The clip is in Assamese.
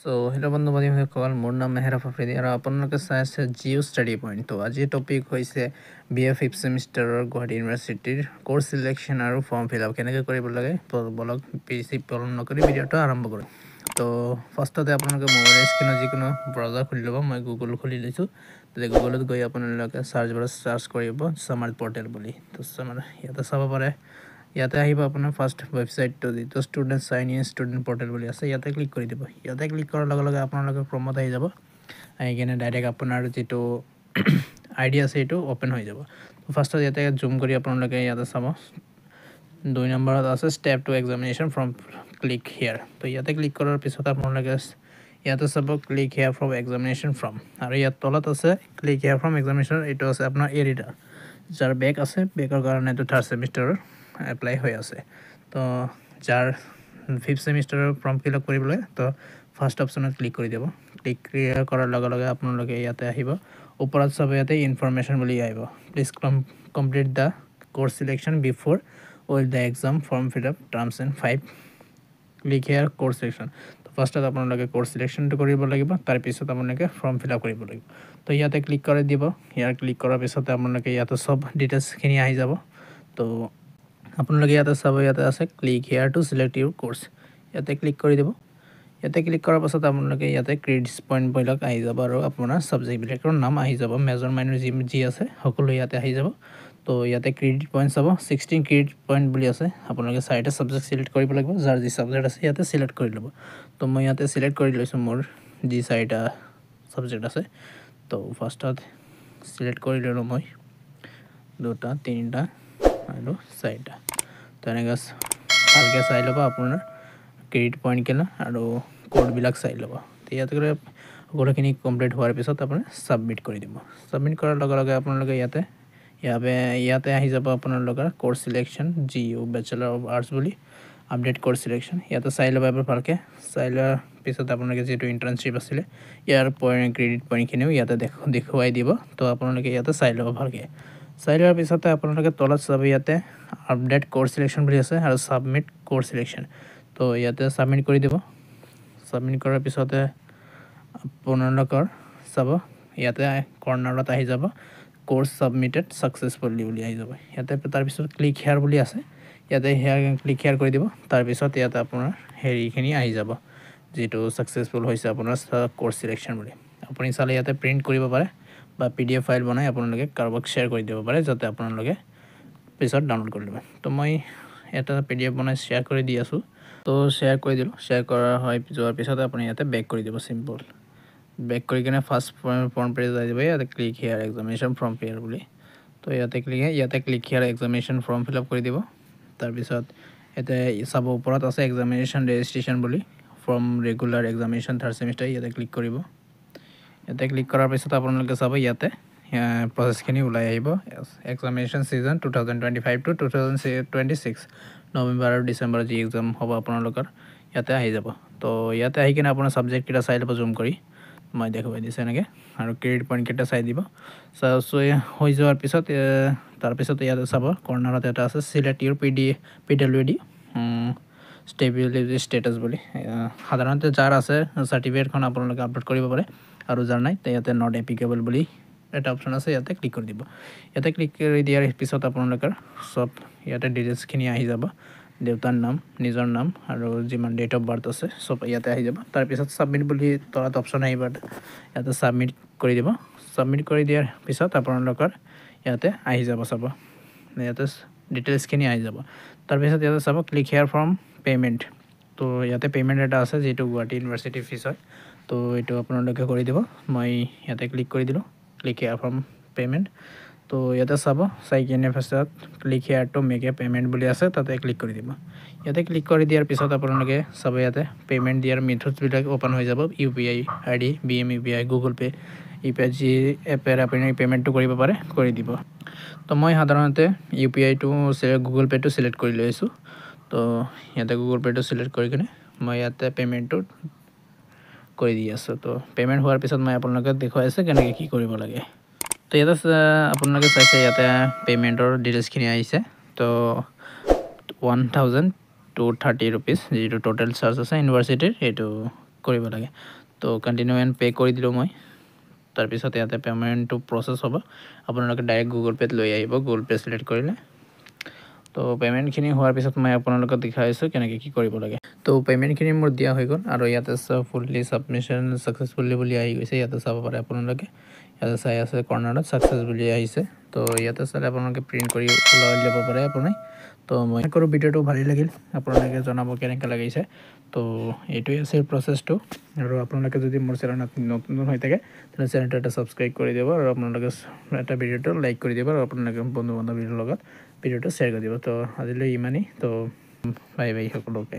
সো হেল্ল' বন্ধু বান্ধৱীসকল, মোৰ নাম মেহৰাব আফ্ৰিদি আৰু আপোনালোকে চাই আছে জিঅ' ষ্টাডি পইণ্ট। তো আজিৰ টপিক হৈছে BA 5th ছেমিষ্টাৰৰ গুৱাহাটী ইউনিভাৰ্চিটিৰ কোৰ্চ চিলেকশ্যন আৰু ফৰ্ম ফিল আপ কেনেকৈ কৰিব লাগে। তো বলক বেছি পলম নকৰি ভিডিঅ'টো আৰম্ভ কৰোঁ। তো ফাৰ্ষ্টতে আপোনালোকে মোবাইল স্ক্ৰীণত যিকোনো ব্ৰাউজাৰ খুলি ল'ব। মই গুগল খুলি লৈছোঁ। তেতিয়া গুগলত গৈ আপোনালোকে চাৰ্চ বাৰত চাৰ্চ কৰিব স্মাৰ্ট পৰ্টেল বুলি। তো ইয়াতে চাব পাৰে। ইয়াতে আহিব আপোনাৰ ফাৰ্ষ্ট ৱেবছাইটটো, যিটো student sign in student portal বুলি আছে। ইয়াতে ক্লিক কৰি দিব। ইয়াতে ক্লিক কৰাৰ লগে লগে আপোনালোকে ক্ৰমত আহি যাব। আহি কিনে ডাইৰেক্ট আপোনাৰ যিটো আইডি আছে সেইটো অ'পেন হৈ যাব। ফাৰ্ষ্টত ইয়াতে জুম কৰি আপোনালোকে ইয়াতে চাব 2 নম্বৰত আছে step two examination form click here. তো ইয়াতে ক্লিক কৰাৰ পিছত আপোনালোকে ইয়াতে চাব click here form examination form, আৰু ইয়াত তলত আছে ক্লিক হিয়াৰ ফ্ৰম এক্সামিনেশ্যন। এইটো আছে আপোনাৰ এডিটাৰ, যাৰ বেক আছে বেকৰ কাৰণে এইটো 3rd ছেমিষ্টাৰৰ এপ্লাই হৈ আছে। তো যাৰ 5th ছেমিষ্টাৰৰ ফৰ্ম ফিল আপ কৰিবলৈ তো ফাৰ্ষ্ট অপশ্যনত ক্লিক কৰি দিব। ক্লিক কৰাৰ লগে লগে আপোনালোকে ইয়াতে আহিব। ওপৰত চাব ইয়াতে ইনফৰমেশ্যন বুলি আহিব। Please complete the course selection before with the exam form fill up terms and 5 click here course selection. তো ফাৰ্ষ্টত আপোনালোকে কোৰ্চ চিলেকশ্যনটো কৰিব লাগিব, তাৰপিছত আপোনালোকে ফৰ্ম ফিল আপ কৰিব লাগিব। তো ইয়াতে ক্লিক কৰি দিব। ইয়াৰ ক্লিক কৰাৰ পিছতে আপোনালোকে ইয়াতে চব ডিটেইলছখিনি আহি যাব। তো আপোনালোকে ইয়াতে চাব, ইয়াতে আছে click here two select Euro course. ইয়াতে ক্লিক কৰি দিব। ইয়াতে ক্লিক কৰাৰ পাছত আপোনালোকে ইয়াতে ক্ৰেডিটছ পইণ্টবিলাক আহি যাব আৰু আপোনাৰ ছাবজেক্টবিলাকৰ নাম আহি যাব। মেজৰ মাইনৰ যি আছে সকলো ইয়াতে আহি যাব। তো ইয়াতে ক্ৰেডিট পইণ্ট চাব 16 ক্ৰেডিট পইণ্ট বুলি আছে। আপোনালোকে 4টা ছাবজেক্ট চিলেক্ট কৰিব লাগিব। যাৰ যি ছাবজেক্ট আছে ইয়াতে চিলেক্ট কৰি ল'ব। তো মই ইয়াতে চিলেক্ট কৰি লৈছোঁ মোৰ যি 4টা ছাবজেক্ট আছে। তো ফাৰ্ষ্টত চিলেক্ট কৰি ল'লোঁ মই 2টা 3টা আৰু 4টা। তো এনেকৈ ভালকৈ চাই ল'ব আপোনাৰ ক্ৰেডিট পইণ্ট কিনা আৰু কোডবিলাক চাই ল'ব। তো ইয়াতে সকলোখিনি কমপ্লিট হোৱাৰ পিছত আপুনি ছাবমিট কৰি দিব। ছাবমিট কৰাৰ লগে লগে আপোনালোকে ইয়াতে আহি যাব আপোনালোকৰ course selection GU bachelor of arts বুলি আপডেট কোৰ্চ চিলেকশ্যন। ইয়াতে চাই ল'ব এবাৰ ভালকৈ। চাই লোৱাৰ পিছত আপোনালোকে যিটো ইণ্টাৰ্ণশ্বিপ আছিলে ইয়াৰ ক্ৰেডিট পইণ্টখিনিও ইয়াতে দেখুৱাই দিব। তো আপোনালোকে ইয়াতে চাই ল'ব ভালকৈ। চাই লোৱাৰ পিছতে আপোনালোকে তলত চাব ইয়াতে আপডেট কোৰ্চ চিলেকশ্যন বুলি আছে আৰু ছাবমিট কোৰ্চ চিলেকশ্যন। তো ইয়াতে ছাবমিট কৰি দিব। ছাবমিট কৰাৰ পিছতে আপোনালোকৰ চাব ইয়াতে কৰ্নাৰত আহি যাব কোৰ্চ ছাবমিটেড ছাকচেছফুলি বুলি আহি যাব। ইয়াতে তাৰপিছত ক্লিক হিয়াৰ বুলি আছে। ইয়াতে ক্লিক হিয়াৰ কৰি দিব। তাৰপিছত ইয়াতে আপোনাৰ হেৰিখিনি আহি যাব, যিটো ছাকচেছফুল হৈছে আপোনাৰ কোৰ্চ চিলেকশ্যন বুলি। আপুনি চালে ইয়াতে প্ৰিণ্ট কৰিব পাৰে বা PDF ফাইল বনাই আপোনালোকে কাৰোবাক শ্বেয়াৰ কৰি দিব পাৰে, যাতে আপোনালোকে পিছত ডাউনলোড কৰি ল'ব। তো মই এটা PDF বনাই শ্বেয়াৰ কৰি দি আছোঁ। তো শ্বেয়াৰ কৰি দিলোঁ। শ্বেয়াৰ কৰা যোৱাৰ পিছতে আপুনি ইয়াতে বেক কৰি দিব। চিম্পল বেক কৰি কিনে ফাৰ্ষ্ট ফ্ৰণ্ট পেজ আহি যাব। ইয়াতে ক্লিক হিয়াৰ এক্সামিনেশ্যন ফৰ্ম ফিল বুলি। তো ইয়াতে ক্লিক হিয়াৰ এক্সামিনেশ্যন ফৰ্ম ফিল আপ কৰি দিব। তাৰপিছত ইয়াতে চাব ওপৰত আছে এক্সামিনেশ্যন ৰেজিষ্ট্ৰেশ্যন বুলি from regular examination 3rd semester. ইয়াতে ক্লিক কৰিব। ইয়াতে ক্লিক কৰাৰ পিছত আপোনালোকে চাব ইয়াতে প্ৰচেছখিনি ওলাই আহিব। এক্সামিনেশ্যন ছিজন 2025 to 2026 নৱেম্বৰ আৰু ডিচেম্বৰ যি এক্সাম হ'ব আপোনালোকৰ ইয়াতে আহি যাব। তো ইয়াতে আহি কিনে আপোনাৰ ছাবজেক্টকেইটা চাই ল'ব জুম কৰি। মই দেখুৱাই দিছোঁ এনেকৈ, আৰু ক্ৰেডিট পইণ্টকেইটা চাই দিব। হৈ যোৱাৰ পিছত তাৰপিছত ইয়াতে চাব কৰ্নাৰত এটা আছে চিলেক্ট ইউৰ PWD ষ্টেবিলিটি ষ্টেটাছ বুলি। সাধাৰণতে যাৰ আছে চাৰ্টিফিকেটখন আপোনালোকে আপলোড কৰিব পাৰে, আৰু যাৰ নাই ইয়াতে নট এপ্লিকেবল বুলি এটা অপশ্যন আছে। ইয়াতে ক্লিক কৰি দিব। ইয়াতে ক্লিক কৰি দিয়াৰ পিছত আপোনালোকৰ চব ইয়াতে ডিটেইলছখিনি আহি যাব। দেউতাৰ নাম, নিজৰ নাম আৰু যিমান ডেট অফ বাৰ্থ আছে চব ইয়াতে আহি যাব। তাৰপিছত ছাবমিট বুলি তলত অপশ্যন আহিব, ইয়াতে ছাবমিট কৰি দিব। ছাবমিট কৰি দিয়াৰ পিছত আপোনালোকৰ ইয়াতে আহি যাব চাব, ইয়াতে ডিটেইলছখিনি আহি যাব। তাৰপিছত ইয়াতে চাব ক্লিক হিয়াৰ ফ্ৰম পে'মেণ্ট। তো ইয়াতে পে'মেণ্ট এটা আছে, যিটো গুৱাহাটী ইউনিভাৰ্চিটিৰ ফিজ হয়। তো এইটো আপোনালোকে কৰি দিব। মই ইয়াতে ক্লিক কৰি দিলোঁ ক্লিক হিয়াৰ ফ্ৰম পে'মেণ্ট। তো ইয়াতে চাই কিনে ফাৰ্ষ্টত click here to make a payment বুলি আছে, তাতে ক্লিক কৰি দিব। ইয়াতে ক্লিক কৰি দিয়াৰ পিছত আপোনালোকে চাব ইয়াতে পে'মেণ্ট দিয়াৰ মেথডছবিলাক অ'পেন হৈ যাব। UPI ID, BM UPI, Google pay' UPI যি এপেৰে আপুনি পে'মেণ্টটো কৰিব পাৰে কৰি দিব। তো মই সাধাৰণতে UPIটো গুগল পে'টো চিলেক্ট কৰি লৈ আছোঁ। তো ইয়াতে গুগল পে'টো চিলেক্ট কৰি কিনে মই ইয়াতে পে'মেণ্টটো কৰি দি আছোঁ। তো পে'মেণ্ট হোৱাৰ পিছত মই আপোনালোকে দেখুৱাই আছোঁ কেনেকৈ কি কৰিব লাগে। তো ইয়াতে আপোনালোকে চাইছে ইয়াতে পে'মেণ্টৰ ডিটেইলছখিনি আহিছে। তো 1230 ৰুপিজ যিটো টোটেল চাৰ্জ আছে ইউনিভাৰ্চিটিৰ, সেইটো কৰিব লাগে তো কণ্টিনিউ এণ্ড পে' কৰি দিলোঁ মই তাৰপিছত ইয়াতে পে'মেণ্টটো প্ৰচেছ হ'ব আপোনালোকে ডাইৰেক্ট গুগল পে'ত লৈ আহিব গুগল পে' চিলেক্ট কৰিলে তো পে'মেণ্টখিনি হোৱাৰ পিছত মই আপোনালোকক দেখাই আছোঁ কেনেকৈ কি কৰিব লাগে তো পে'মেণ্টখিনি মোৰ দিয়া হৈ গ'ল আৰু ইয়াতে ফুল্লি ছাবমিশ্যন ছাকচেছফুলি বুলি আহি গৈছে ইয়াতে চাব পাৰে আপোনালোকে ইয়াতে চাই আছে কৰ্নাৰত ছাকচেছ বুলি আহিছে তো ইয়াতে চালে আপোনালোকে প্ৰিণ্ট কৰি ওলাই ল'ব পাৰে আপুনি তো মই কৰোঁ ভিডিঅ'টো ভালেই লাগিল আপোনালোকে জনাব কেনেকৈ লাগিছে তো এইটোৱে আছিল প্ৰচেছটো আৰু আপোনালোকে যদি মোৰ চেনেলত নতুন হৈ থাকে তেনে চেনেলটো এটা ছাবস্ক্ৰাইব কৰি দিব আৰু আপোনালোকে এটা ভিডিঅ'টো লাইক কৰি দিব আৰু আপোনালোকে বন্ধু বান্ধৱীৰ লগত ভিডিঅ'টো শ্বেয়াৰ কৰি দিব তো আজিলৈ ইমানেই তো বাই বাই সকলোকে